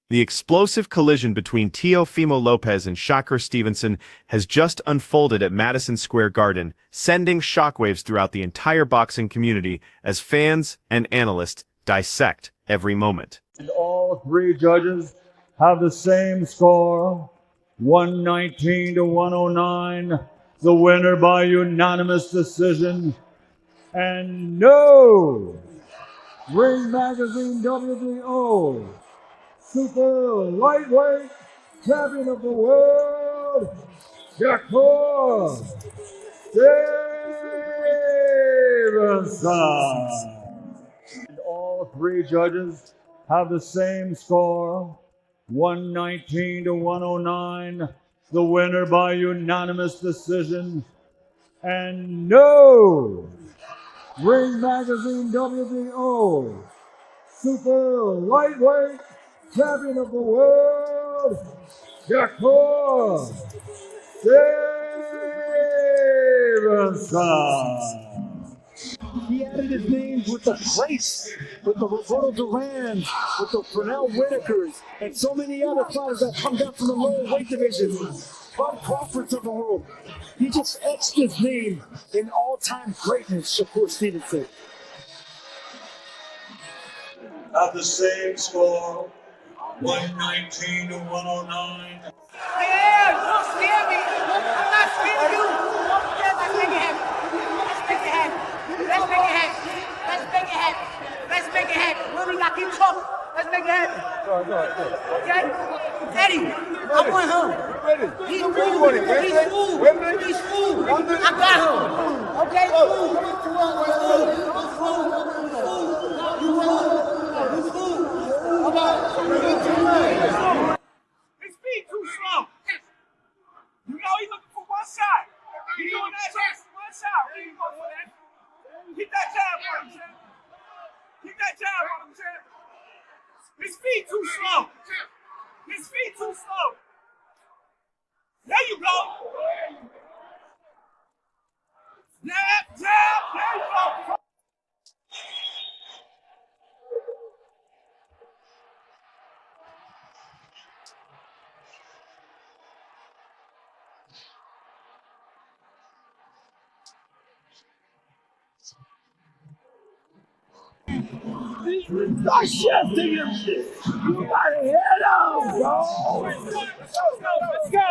The explosive collision between Teofimo Lopez and Shakur Stevenson has just unfolded at Madison Square Garden, sending shockwaves throughout the entire boxing community as fans and analysts dissect every moment. And all three judges have the same score, 119 to 109. The winner by unanimous decision. And no, Ring Magazine WBO super lightweight champion of the world, Shakur Stevenson. And all three judges have the same score, 119 to 109. The winner by unanimous decision. And no, Ring Magazine WBO super lightweight champion of the world, Shakur Stevenson. He added his names with the place, with the Roberto Duran, with the Pernell Whitakers, and so many other fighters that come down from the lower weight division. Bud Crawfords of the world. He just etched his name in all-time greatness, Shakur Stevenson. At the same score, 119 to 109. Hey, don't scare me. I'm not scared of you. Don't scare my big head. Let's make it happen. Let's make it happen. Let's make it happen. Let's make it happen. Really got to keep talking. Let's make it happen. Okay? Eddie, I want him. He's food. He's food. He's food. I got him. Okay? Food. He's food. His feet too slow. You know he's looking for one shot. He's doing that just one shot. Where you go for that? Keep that jab on him, champ. Keep that jab on him, champ. His feet too slow. His feet too slow. There you go. Jab, jab. There you go. Start shifting him. You gotta hit him, bro. Let's go.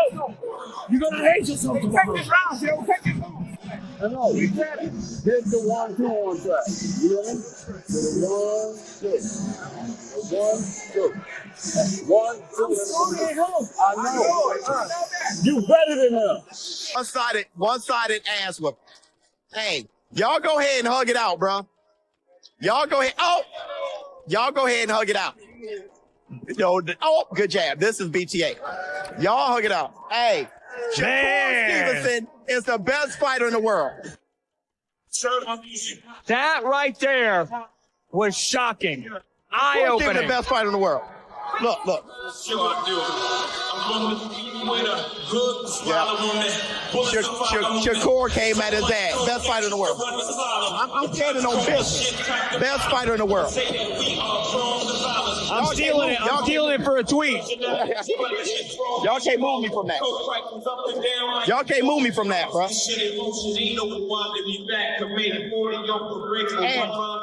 You're gonna hate yourself Take tomorrow. this round, yo. Take this round. I know, we get it. Hit the 1-2 on track. You know what I mean? So the 1-2. 1-2. I know. You better than him. One-sided ass whoop. Hey, y'all go ahead and hug it out, bro. Y'all go ahead. Oh, y'all go ahead and hug it out. Yo, oh, good jab. This is BTA. Y'all hug it out. Hey, Shakur Stevenson is the best fighter in the world. That right there was shocking. Eye-opening. The best fighter in the world. Look. Shakur came at his ass. Best fighter in the world. I'm standing on business. Best fighter in the world. I'm stealing it. I'm stealing it for a tweet. Y'all can't move me from that. Y'all can't move me from that, bro.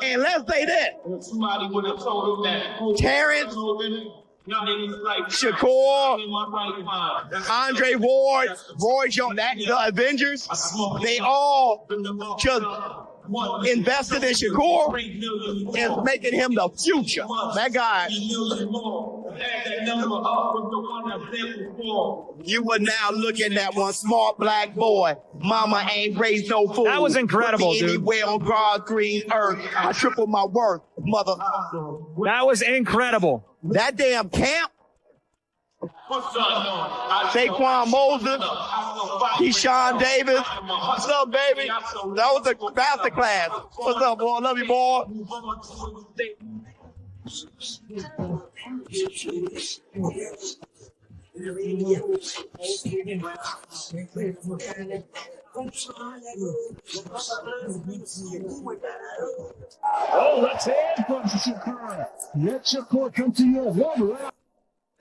And let's say that. Terrence, Shakur, Andre Ward, Roy Jones, the Avengers, they all just invested in Shakur and making him the future. That guy, you were now looking at one smart black boy. Mama ain't raised no fool. That was incredible, dude. Anywhere on God's green earth, I triple my worth, motherfucker. That was incredible. That damn camp. Saquon Moses, Keyshawn Davis. What's up, baby? That was a master class. What's up, boy? Love you, boy. Oh, let's hand from Shakur. Let Shakur come to your level.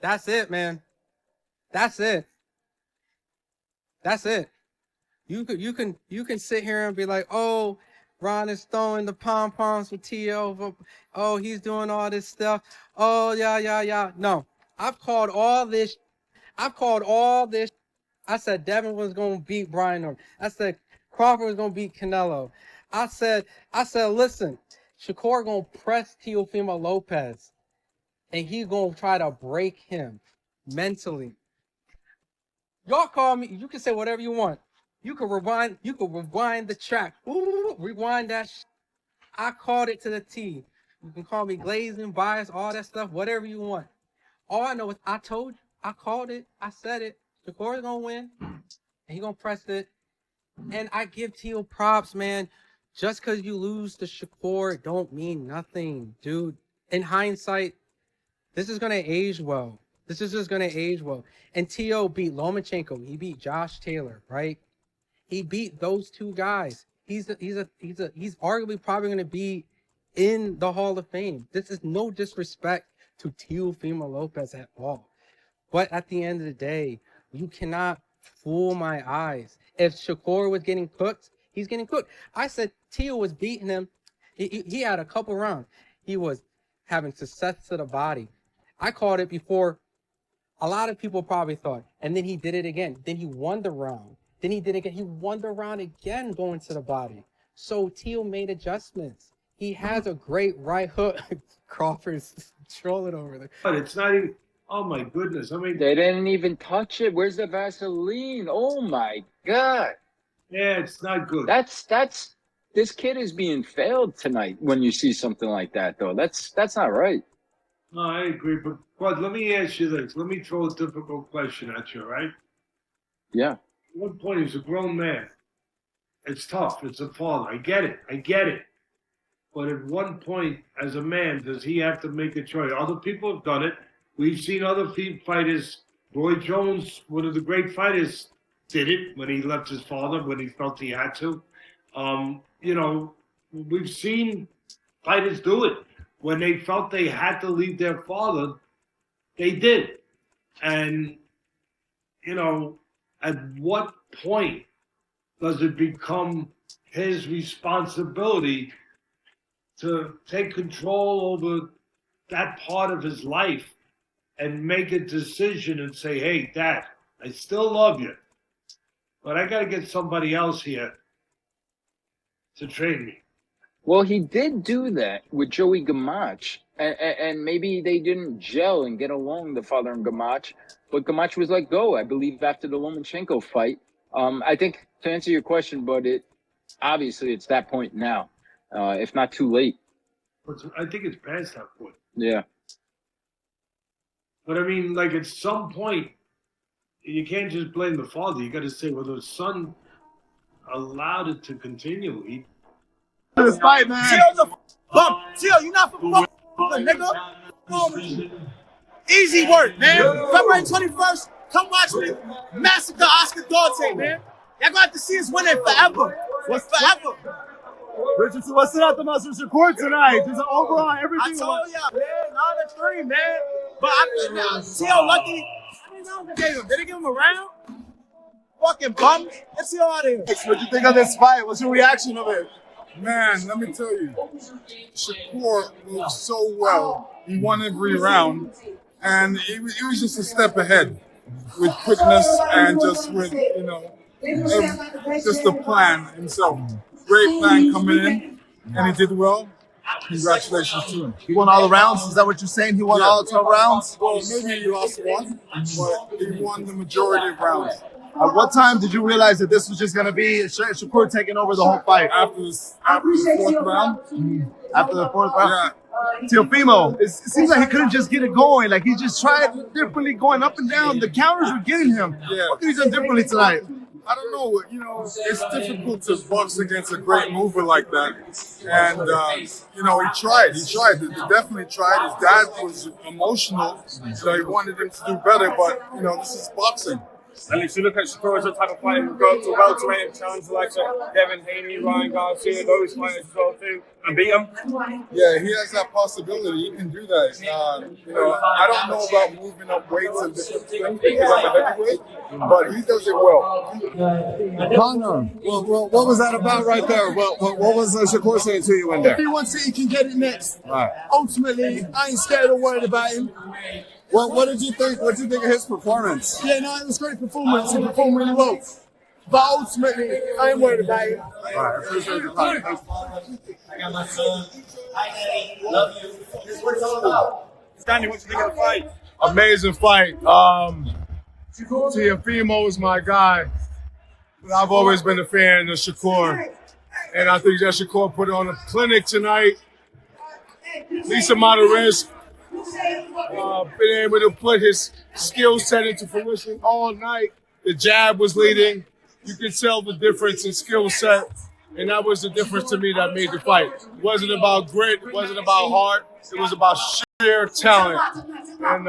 That's it, man. That's it. That's it. You can sit here and be like, oh, Ron is throwing the pom-poms for Tio. Oh, he's doing all this stuff. Oh, yeah. No, I've called all this. I said Devin was going to beat Brian Norton. I said Crawford was going to beat Canelo. I said, listen, Shakur going to press Teofimo Lopez, and he's going to try to break him mentally. Y'all call me. You can say whatever you want. You can rewind the track. Ooh, rewind that. I called it to the T. You can call me glazing, bias, all that stuff, whatever you want. All I know is I told you. I called it. I said it. Shakur's going to win. And he's going to press it. And I give Tio props, man. Just because you lose to Shakur don't mean nothing, dude. In hindsight, this is going to age well. This is just going to age well. And Tio beat Lomachenko. He beat Josh Taylor, right? He beat those two guys. He's arguably probably going to be in the Hall of Fame. This is no disrespect to Teofimo Lopez at all. But at the end of the day, you cannot fool my eyes. If Shakur was getting cooked, he's getting cooked. I said Tio was beating him. He had a couple rounds. He was having success to the body. I called it before. A lot of people probably thought. And then he did it again. Then he won the round. Then he did it again. He won the round again going to the body. So Tio made adjustments. He has a great right hook. Crawford's trolling over there. But it's not even, oh my goodness. I mean, They didn't even touch it. Where's the Vaseline? Oh my God. yeah, it's not good. This kid is being failed tonight when you see something like that, though. That's not right. No, I agree. But let me ask you this. Let me throw a difficult question at you, right? Yeah. At one point, he's a grown man. It's tough. It's a father. I get it. But at one point, as a man, does he have to make a choice? Other people have done it. We've seen other fighters. Roy Jones, one of the great fighters, did it when he left his father, when he felt he had to. We've seen fighters do it. When they felt they had to leave their father, they did. And, at what point does it become his responsibility to take control over that part of his life and make a decision and say, hey, Dad, I still love you, but I got to get somebody else here to train me. Well, he did do that with Joey Gamache, and maybe they didn't gel and get along, the father and Gamache, but Gamache was let go, I believe, after the Lomachenko fight. I think, to answer your question, but obviously it's that point now, if not too late. But I think it's past that point. Yeah. But I mean, like at some point, you can't just blame the father. You got to say, well, the son allowed it to continue. This fight, man. Tio's a bump. Tio, you not from fucking nigga. Easy work, man. February 21st, come watch me massacre Oscar Duarte, man. Y'all gonna have to see us winning forever. Forever. Richardson, what's it at the Madison Square Garden tonight? Just overall everything. I told y'all, man, 9-3, man. But Tio lucky. Did they give him a round? Fucking bum. Let's see out of here. What do you think of this fight? What's your reaction of it? Man, let me tell you, Shakur moved so well. He won every round, and he was just a step ahead with quickness and just with, just the plan himself. Great plan coming in, and he did well. Congratulations to him. He won all the rounds? Is that what you're saying? He won all the 12 rounds? Well, maybe he lost one, but he won the majority of rounds. At what time did you realize that this was just going to be Shakur taking over the whole fight? After the fourth round. After the fourth round? Yeah. Teofimo, it seems like he couldn't just get it going. Like he just tried differently going up and down. The counters were getting him. Yeah. What could he done differently tonight? I don't know. You know, it's difficult to box against a great mover like that. And, you know, he tried. He definitely tried. His dad was emotional, so he wanted him to do better. But, you know, this is boxing. And if you look at Shakur as a type of fighter who go to welterweight and challenge like Devin Haney, Ryan Garcia, those fighters as well too, and beat them. Yeah, he has that possibility. He can do that. You know, I don't know about moving up weights and different things because I'm a heavyweight, but he does it well. Connor, what was that about right there? What was Shakur saying to you in there? If he wants it, he can get it next. Right. Ultimately, I ain't scared or worried about him. Well, what did you think? What did you think of his performance? Yeah, no, it was a great performance. He performed really well. But ultimately, I ain't worried about him. All right, I appreciate your time. I got my son. Hi, Eddie. Love you. This is what it's all about. Stanley, what you think of the fight? Amazing fight. Teofimo is my guy. I've always been a fan of Shakur. And I think that Shakur put on a clinic tonight. Least amount of risk. Been able to put his skill set into fruition all night. The jab was leading. You could tell the difference in skill set. And that was the difference to me that made the fight. It wasn't about grit. It wasn't about heart. It was about sheer talent. And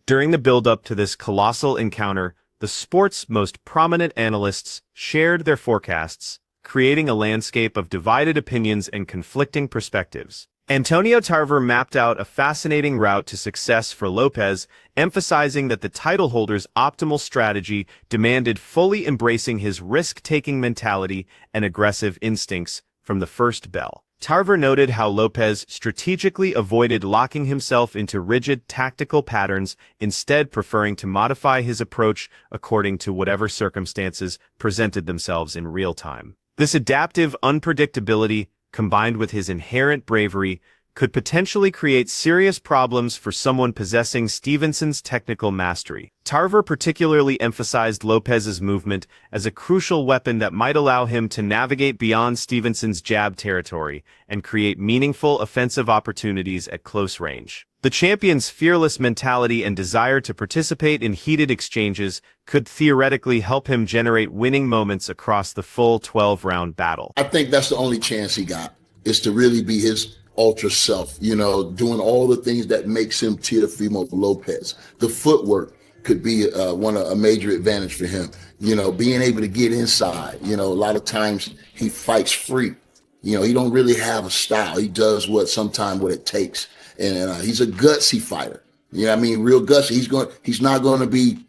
During the build-up to this colossal encounter, the sport's most prominent analysts shared their forecasts, creating a landscape of divided opinions and conflicting perspectives. Antonio Tarver mapped out a fascinating route to success for Lopez, emphasizing that the title holder's optimal strategy demanded fully embracing his risk-taking mentality and aggressive instincts from the first bell. Tarver noted how Lopez strategically avoided locking himself into rigid tactical patterns, instead preferring to modify his approach according to whatever circumstances presented themselves in real time. This adaptive unpredictability, combined with his inherent bravery, could potentially create serious problems for someone possessing Stevenson's technical mastery. Tarver particularly emphasized Lopez's movement as a crucial weapon that might allow him to navigate beyond Stevenson's jab territory and create meaningful offensive opportunities at close range. The champion's fearless mentality and desire to participate in heated exchanges could theoretically help him generate winning moments across the full 12-round battle. I think that's the only chance he got, is to really be his ultra self, you know, doing all the things that makes him Teofimo Lopez. The footwork could be a major advantage for him. You know, being able to get inside. You know, a lot of times he fights free. You know, he don't really have a style. He does what it takes. And he's a gutsy fighter. You know what I mean? Real gutsy. He's not going to be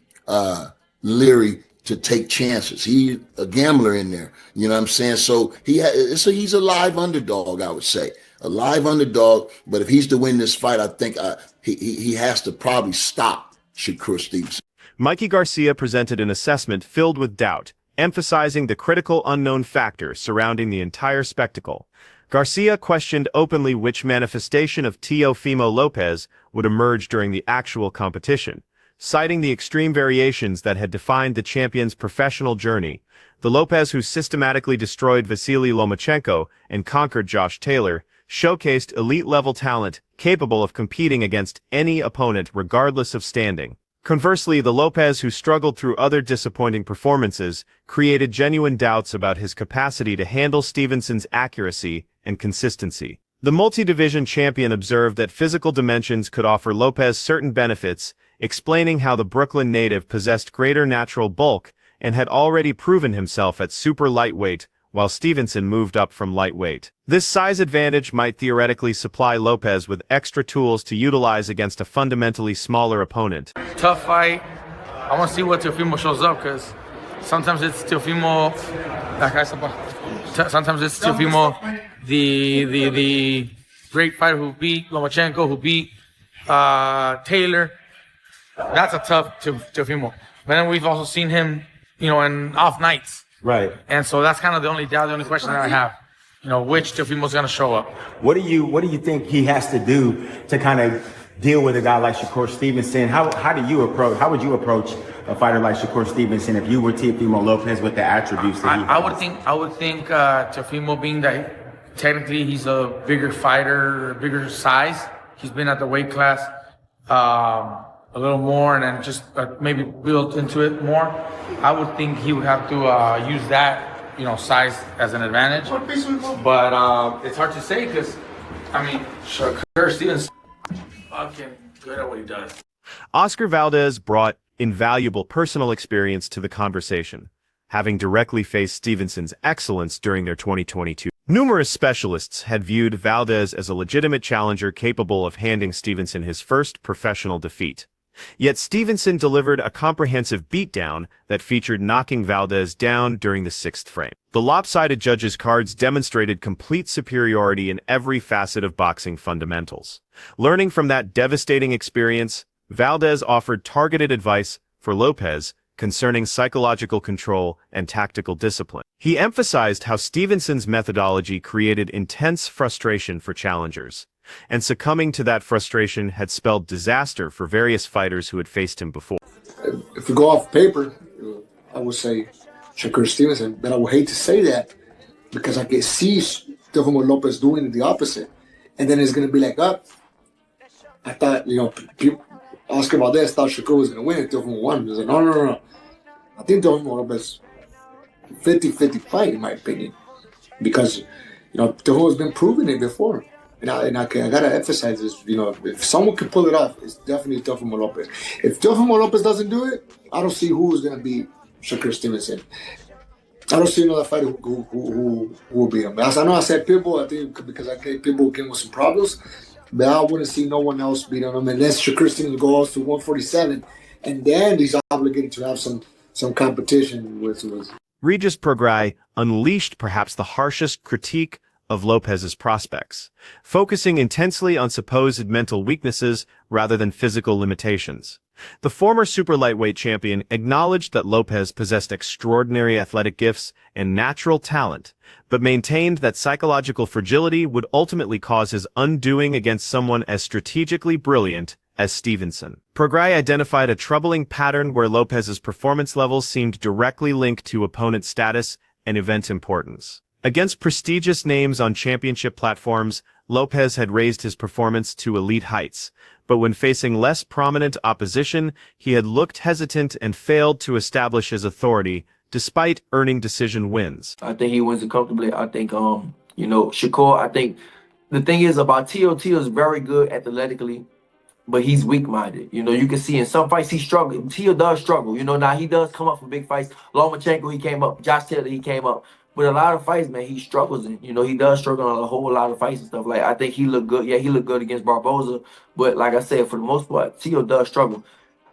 leery to take chances. He's a gambler in there. You know what I'm saying? So he's a live underdog, I would say. A live underdog. But if he's to win this fight, I think he has to probably stop Shakur Stevenson. Mikey Garcia presented an assessment filled with doubt, emphasizing the critical unknown factor surrounding the entire spectacle. Garcia questioned openly which manifestation of Teofimo Lopez would emerge during the actual competition, citing the extreme variations that had defined the champion's professional journey. The Lopez who systematically destroyed Vasily Lomachenko and conquered Josh Taylor showcased elite-level talent capable of competing against any opponent regardless of standing. Conversely, the Lopez who struggled through other disappointing performances created genuine doubts about his capacity to handle Stevenson's accuracy and consistency. The multi-division champion observed that physical dimensions could offer Lopez certain benefits, explaining how the Brooklyn native possessed greater natural bulk and had already proven himself at super lightweight, while Stevenson moved up from lightweight. This size advantage might theoretically supply Lopez with extra tools to utilize against a fundamentally smaller opponent. Tough fight. I want to see what Teofimo shows up, because sometimes it's Teofimo, the great fighter who beat Lomachenko, who beat Taylor. That's a tough Teofimo. But then we've also seen him, in off nights. Right. And so that's kind of the only question that I have. Which Teofimo's going to show up. What do you think he has to do to kind of deal with a guy like Shakur Stevenson? How would you approach a fighter like Shakur Stevenson if you were Teofimo Lopez with the attributes that he has? I would think Teofimo, being that technically he's a bigger fighter, bigger size, he's been at the weight class a little more and then just maybe build into it more, I would think he would have to use that, size as an advantage. But it's hard to say because, Shakur Stevenson fucking good at what he does. Oscar Valdez brought invaluable personal experience to the conversation, having directly faced Stevenson's excellence during their 2022. Numerous specialists had viewed Valdez as a legitimate challenger capable of handing Stevenson his first professional defeat. Yet Stevenson delivered a comprehensive beatdown that featured knocking Valdez down during the 6th frame. The lopsided judges' cards demonstrated complete superiority in every facet of boxing fundamentals. Learning from that devastating experience, Valdez offered targeted advice for Lopez concerning psychological control and tactical discipline. He emphasized how Stevenson's methodology created intense frustration for challengers, and succumbing to that frustration had spelled disaster for various fighters who had faced him before. If we go off paper, I would say Shakur Stevenson, but I would hate to say that because I can see Teofimo Lopez doing the opposite. And then it's going to be like, I thought, Oscar Valdez thought Shakur was going to win, and Teofimo won. He was like, no. I think Teofimo Lopez 50-50 fight, in my opinion, because, Teofimo's been proving it before. And I gotta emphasize this, if someone can pull it off, it's definitely Teofimo Lopez. If Teofimo Lopez doesn't do it, I don't see who's gonna beat Shakur Stevenson. I don't see another fighter who will beat him. I know I said Pitbull, I think because I gave Pitbull came with some problems, but I wouldn't see no one else beating him unless Shakur Stevenson goes to 147, and then he's obligated to have some competition with. Regis Prograis unleashed perhaps the harshest critique of Lopez's prospects, focusing intensely on supposed mental weaknesses rather than physical limitations. The former super lightweight champion acknowledged that Lopez possessed extraordinary athletic gifts and natural talent, but maintained that psychological fragility would ultimately cause his undoing against someone as strategically brilliant as Stevenson. Prograis identified a troubling pattern where Lopez's performance levels seemed directly linked to opponent status and event importance. Against prestigious names on championship platforms, Lopez had raised his performance to elite heights, but when facing less prominent opposition, he had looked hesitant and failed to establish his authority, despite earning decision wins. I think he wins it comfortably. I think, Shakur, I think the thing is about Tito is very good athletically, but he's weak-minded. You can see in some fights he struggles. Tito does struggle. Now he does come up for big fights. Lomachenko, he came up. Josh Taylor, he came up. But a lot of fights, man, he struggles. And, he does struggle on a whole lot of fights and stuff. Like, I think he looked good. Yeah, he looked good against Barboza. But like I said, for the most part, Tito does struggle.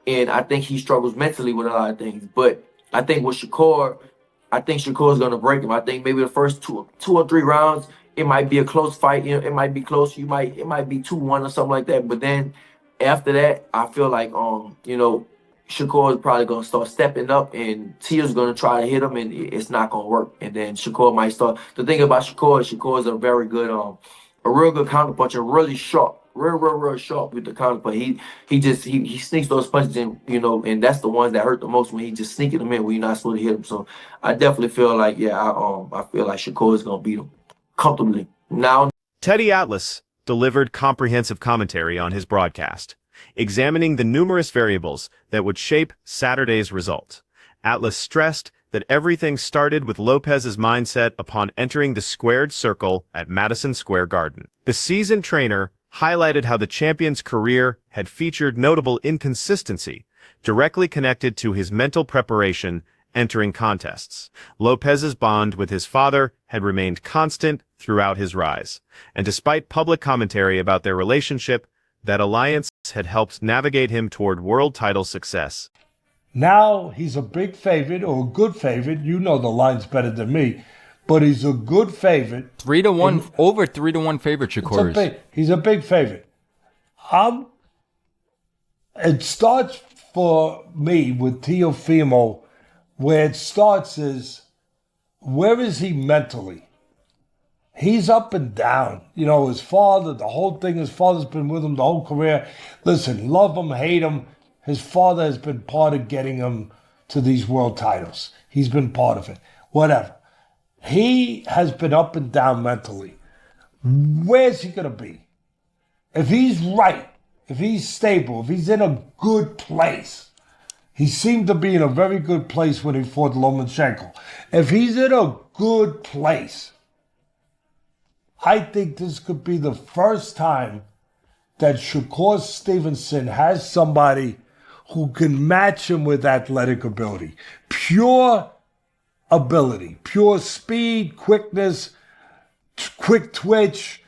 And I think he struggles mentally with a lot of things. But I think with Shakur, I think Shakur's going to break him. I think maybe the first two or three rounds, it might be a close fight. It might be close. It might be 2-1 or something like that. But then after that, I feel like, Shakur is probably going to start stepping up, and Tio's going to try to hit him, and it's not going to work. And then Shakur might start. The thing about Shakur is a very good, a real good counterpuncher, really sharp, real sharp with the counterpunch. He sneaks those punches in, and that's the ones that hurt the most when he just sneaking them in when you're not supposed to hit him. So I definitely feel like, I feel like Shakur is going to beat him comfortably. Now, Teddy Atlas delivered comprehensive commentary on his broadcast, examining the numerous variables that would shape Saturday's result. Atlas stressed that everything started with Lopez's mindset upon entering the squared circle at Madison Square Garden. The seasoned trainer highlighted how the champion's career had featured notable inconsistency, directly connected to his mental preparation entering contests. Lopez's bond with his father had remained constant throughout his rise, and despite public commentary about their relationship, that alliance had helped navigate him toward world title success. Now he's a big favorite, or a good favorite. You know the line's better than me, but he's a good favorite. 3-1, over 3-1 favorite, Shakur. He's a big favorite. It starts for me with Teofimo, where it starts is, where is he mentally? He's up and down. His father, the whole thing, his father's been with him the whole career. Listen, love him, hate him. His father has been part of getting him to these world titles. He's been part of it. Whatever. He has been up and down mentally. Where's he going to be? If he's right, if he's stable, if he's in a good place, he seemed to be in a very good place when he fought Lomachenko. If he's in a good place, I think this could be the first time that Shakur Stevenson has somebody who can match him with athletic ability. Pure ability, pure speed, quickness, quick twitch,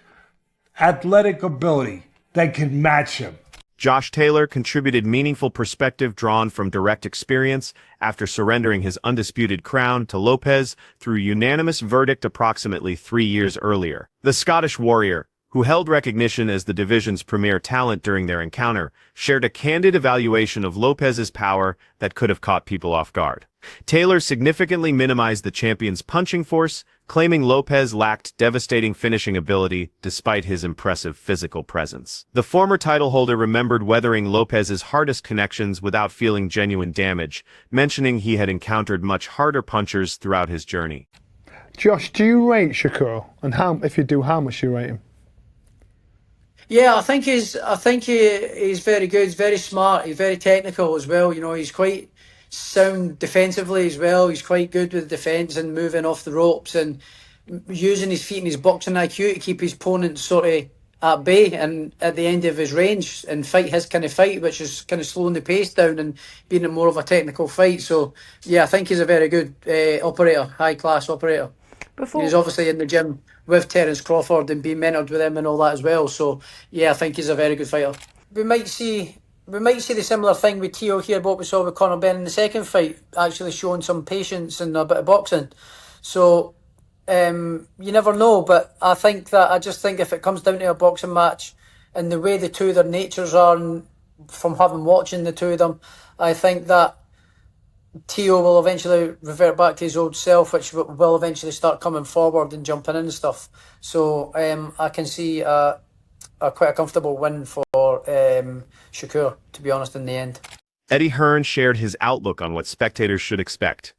athletic ability that can match him. Josh Taylor contributed meaningful perspective drawn from direct experience after surrendering his undisputed crown to Lopez through unanimous verdict approximately 3 years earlier. The Scottish Warrior, who held recognition as the division's premier talent during their encounter, shared a candid evaluation of Lopez's power that could have caught people off guard. Taylor significantly minimized the champion's punching force, claiming Lopez lacked devastating finishing ability despite his impressive physical presence. The former title holder remembered weathering Lopez's hardest connections without feeling genuine damage, mentioning he had encountered much harder punchers throughout his journey. Josh, do you rate Shakur? And if you do, how much do you rate him? Yeah, I think he's very good. He's very smart. He's very technical as well. You know, he's quite sound defensively as well. He's quite good with defense and moving off the ropes and using his feet and his boxing IQ to keep his opponent sort of at bay and at the end of his range and fight his kind of fight, which is kind of slowing the pace down and being a more of a technical fight. So yeah, I think he's a very good operator, high class operator. He's obviously in the gym with Terence Crawford and being mentored with him and all that as well. So yeah, I think he's a very good fighter. We might see the similar thing with Tio here, what we saw with Conor Benn in the second fight, actually showing some patience and a bit of boxing. So you never know, but I just think if it comes down to a boxing match and the way the two of their natures are, and from having watching the two of them, I think that Tio will eventually revert back to his old self, which will eventually start coming forward and jumping in and stuff. So I can see quite a comfortable win for Shakur, to be honest, in the end. Eddie Hearn shared his outlook on what spectators should expect.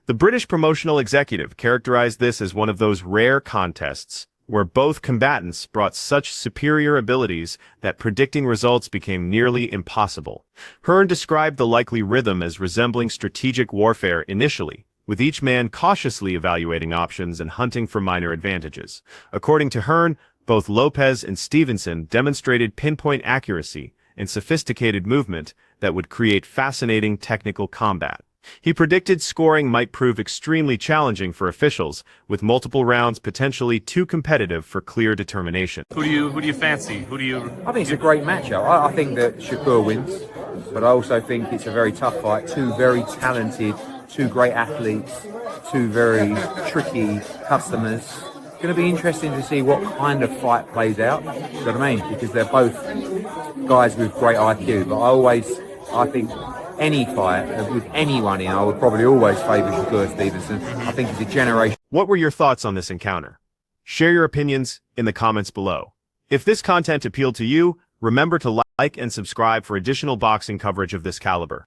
The British promotional executive characterized this as one of those rare contests where both combatants brought such superior abilities that predicting results became nearly impossible. Hearn described the likely rhythm as resembling strategic warfare initially, with each man cautiously evaluating options and hunting for minor advantages. According to Hearn, both Lopez and Stevenson demonstrated pinpoint accuracy and sophisticated movement that would create fascinating technical combat. He predicted scoring might prove extremely challenging for officials, with multiple rounds potentially too competitive for clear determination. Who do you fancy? I think it's a great matchup. I think that Shakur wins, but I also think it's a very tough fight. Two very talented, two great athletes, two very tricky customers. It's going to be interesting to see what kind of fight plays out. You know what I mean? Because they're both guys with great IQ. But I think any fight with anyone in, I would probably always favour Shakur Stevenson. I think it's a generation. What were your thoughts on this encounter? Share your opinions in the comments below. If this content appealed to you, remember to like and subscribe for additional boxing coverage of this caliber.